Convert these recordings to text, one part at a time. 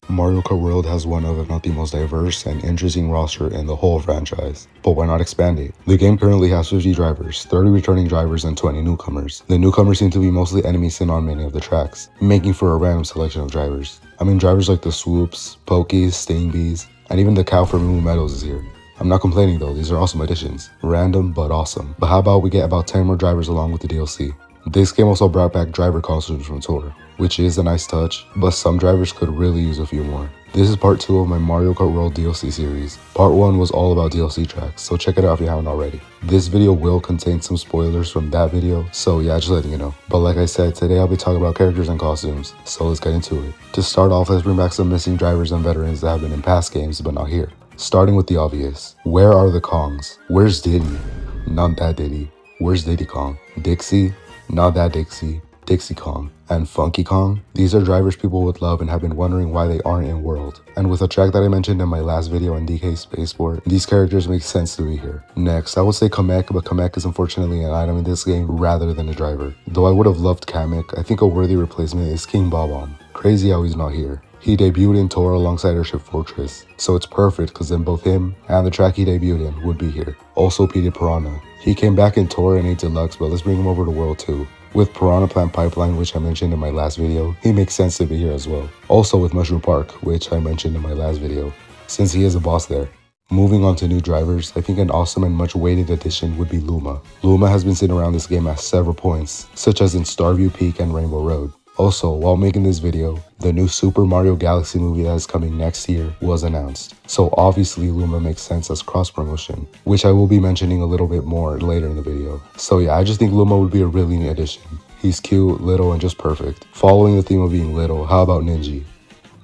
Mario Kart World has one of, if not the most diverse and interesting roster in the whole franchise. But why not expand it? The game currently has 50 drivers, 30 returning drivers, and 20 newcomers. The newcomers seem to be mostly enemies seen on many of the tracks, making for a random selection of drivers. I mean, drivers like the Swoops, Pokies, Sting Bees, and even the cow from Moo Meadows is here. I'm not complaining though, these are awesome additions. Random, but awesome. But how about we get about 10 more drivers along with the DLC? This game also brought back driver costumes from Tour, which is a nice touch, but some drivers could really use a few more. This is part 2 of my Mario Kart World DLC series. Part 1 was all about DLC tracks, so check it out if you haven't already. This video will contain some spoilers from that video, so yeah, just letting you know. But like I said, today I'll be talking about characters and costumes, so let's get into it. To start off, let's bring back some missing drivers and veterans that have been in past games but not here. Starting with the obvious. Where are the Kongs? Where's Diddy? Not that Diddy. Where's Diddy Kong? Dixie? Not that Dixie. Dixie Kong. And Funky Kong? These are drivers people would love and have been wondering why they aren't in World. And with a track that I mentioned in my last video on DK Spaceport, these characters make sense to be here. Next, I would say Kormet, but Kormet is unfortunately an item in this game rather than a driver. Though I would have loved Kamek, I think a worthy replacement is King Bob-omb. Crazy how he's not here. He debuted in Tor alongside Airship Fortress, so it's perfect because then both him and the track he debuted in would be here. Also Petey Piranha. He came back in Tor and 8 Deluxe, but let's bring him over to World 2. With Piranha Plant Pipeline, which I mentioned in my last video, he makes sense to be here as well. Also with Mushroom Park, which I mentioned in my last video, since he is a boss there. Moving on to new drivers, I think an awesome and much weighted addition would be Luma. Luma has been seen around this game at several points, such as in Starview Peak and Rainbow Road. Also, while making this video, the new Super Mario Galaxy movie that is coming next year was announced. So obviously Luma makes sense as cross-promotion, which I will be mentioning a little bit more later in the video. So yeah, I just think Luma would be a really neat addition. He's cute, little, and just perfect. Following the theme of being little, how about Ninji?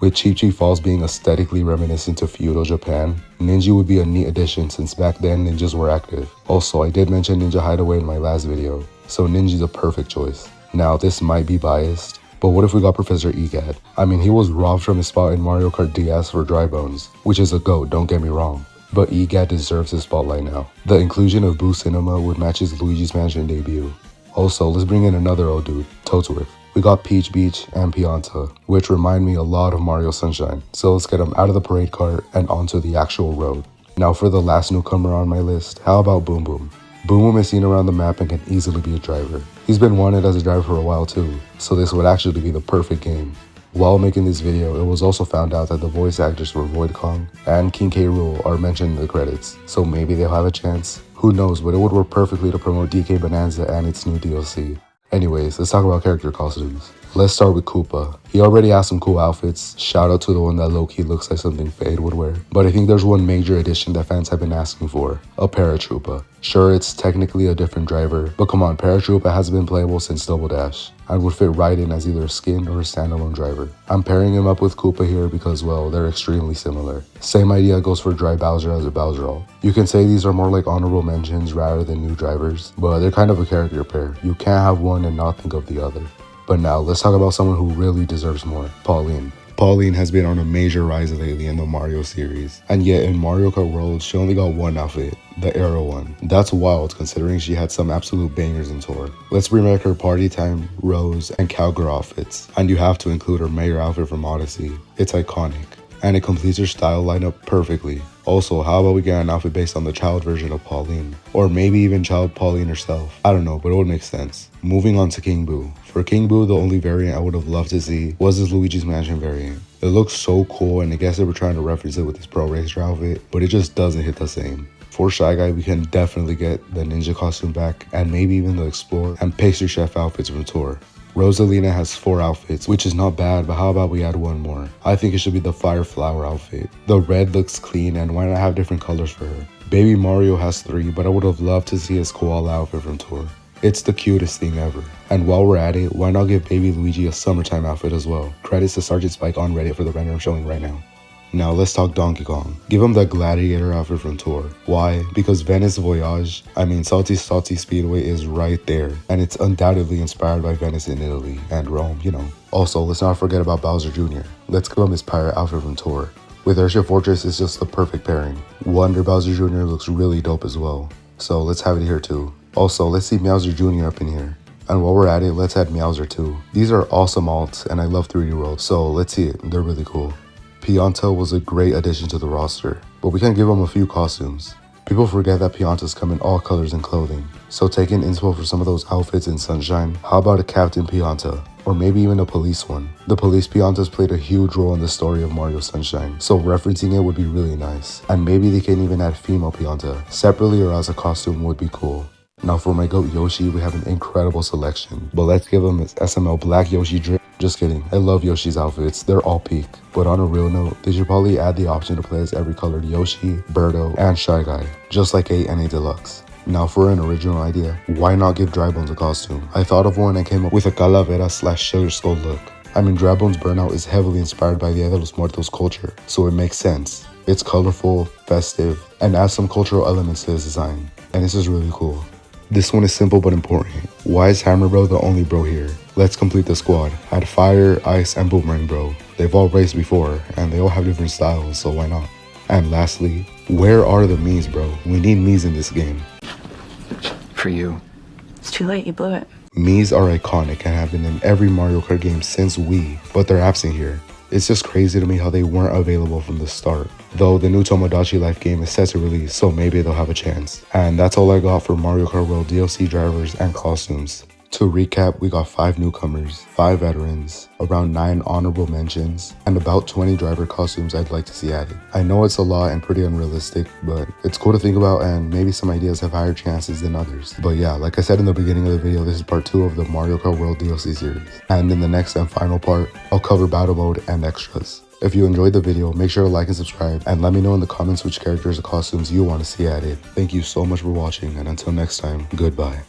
With Cheep Cheep Falls being aesthetically reminiscent to feudal Japan, Ninja would be a neat addition since back then ninjas were active. Also, I did mention Ninja Hideaway in my last video, so Ninja's a perfect choice. Now, this might be biased, but what if we got Professor Egad? I mean, he was robbed from his spot in Mario Kart DS for Dry Bones, which is a GOAT, don't get me wrong. But Egad deserves his spotlight now. The inclusion of Boo Cinema would match his Luigi's Mansion debut. Also, let's bring in another old dude, Toadsworth. We got Peach Beach and Pianta, which remind me a lot of Mario Sunshine. So let's get them out of the parade cart and onto the actual road. Now for the last newcomer on my list, how about Boom Boom? Boom Boom is seen around the map and can easily be a driver. He's been wanted as a driver for a while too, so this would actually be the perfect game. While making this video, it was also found out that the voice actors for Void Kong and King K. Rool are mentioned in the credits, so maybe they'll have a chance. Who knows, but it would work perfectly to promote DK Bonanza and its new DLC. Anyways, let's talk about character costumes. Let's start with Koopa. He already has some cool outfits. Shout out to the one that low-key looks like something Fade would wear. But I think there's one major addition that fans have been asking for. A Paratroopa. Sure, it's technically a different driver, but come on, Paratroopa has been playable since Double Dash and would fit right in as either a skin or a standalone driver. I'm pairing him up with Koopa here because, well, they're extremely similar. Same idea goes for Dry Bowser as a Bowserall. You can say these are more like honorable mentions rather than new drivers, but they're kind of a character pair. You can't have one and not think of the other. But now, let's talk about someone who really deserves more, Pauline. Pauline has been on a major rise lately in the Mario series, and yet in Mario Kart World, she only got one outfit, the Arrow one. That's wild considering she had some absolute bangers in Tour. Let's bring back her Party Time, Rose, and Cowgirl outfits, and you have to include her Mayor outfit from Odyssey. It's iconic, and it completes her style lineup perfectly. Also, how about we get an outfit based on the child version of Pauline? Or maybe even child Pauline herself. I don't know, but it would make sense. Moving on to King Boo. For King Boo, the only variant I would have loved to see was his Luigi's Mansion variant. It looks so cool, and I guess they were trying to reference it with his Pro Racer outfit, but it just doesn't hit the same. For Shy Guy, we can definitely get the ninja costume back, and maybe even the Explorer and Pastry Chef outfits from Tour. Rosalina has 4 outfits, which is not bad, but how about we add one more? I think it should be the Fire Flower outfit. The red looks clean, and why not have different colors for her? Baby Mario has 3, but I would have loved to see his koala outfit from Tour. It's the cutest thing ever. And while we're at it, why not give Baby Luigi a summertime outfit as well? Credits to Sergeant Spike on Reddit for the render I'm showing right now. Now let's talk Donkey Kong. Give him the Gladiator outfit from Tour. Why? Because Venice Voyage, Salty Speedway is right there, and it's undoubtedly inspired by Venice in Italy and Rome, you know. Also, let's not forget about Bowser Jr. Let's give him his pirate outfit from Tour. With Airship Fortress, it's just the perfect pairing. Wonder Bowser Jr. looks really dope as well, so let's have it here too. Also, let's see Meowser Jr. up in here. And while we're at it, let's add Meowser too. These are awesome alts, and I love 3D World, so let's see it. They're really cool. Pianta was a great addition to the roster, but we can give him a few costumes. People forget that Piantas come in all colors and clothing, so taking inspo for some of those outfits in Sunshine, how about a Captain Pianta? Or maybe even a police one. The police Piantas played a huge role in the story of Mario Sunshine, so referencing it would be really nice. And maybe they can even add female Pianta, separately or as a costume would be cool. Now for my goat Yoshi, we have an incredible selection, but let's give him his SML Black Yoshi drip. Just kidding, I love Yoshi's outfits, they're all peak. But on a real note, they should probably add the option to play as every colored Yoshi, Birdo, and Shy Guy, just like a NA Deluxe. Now for an original idea, why not give Drybones a costume? I thought of one and came up with a Calavera / Sugar Skull look. I mean, Drybones Burnout is heavily inspired by the Dia de los Muertos culture, so it makes sense. It's colorful, festive, and adds some cultural elements to his design, and this is really cool. This one is simple but important. Why is Hammer Bro the only bro here? Let's complete the squad. Add Fire, Ice, and Boomerang Bro. They've all raced before, and they all have different styles, so why not? And lastly, where are the Miis, bro? We need Miis in this game. For you. It's too late, you blew it. Miis are iconic and have been in every Mario Kart game since Wii, but they're absent here. It's just crazy to me how they weren't available from the start. Though the new Tomodachi Life game is set to release, so maybe they'll have a chance. And that's all I got for Mario Kart World DLC drivers and costumes. To recap, we got 5 newcomers, 5 veterans, around 9 honorable mentions, and about 20 driver costumes I'd like to see added. I know it's a lot and pretty unrealistic, but it's cool to think about, and maybe some ideas have higher chances than others. But yeah, like I said in the beginning of the video, this is part 2 of the Mario Kart World DLC series. And in the next and final part, I'll cover battle mode and extras. If you enjoyed the video, make sure to like and subscribe, and let me know in the comments which characters or costumes you want to see added. Thank you so much for watching, and until next time, goodbye.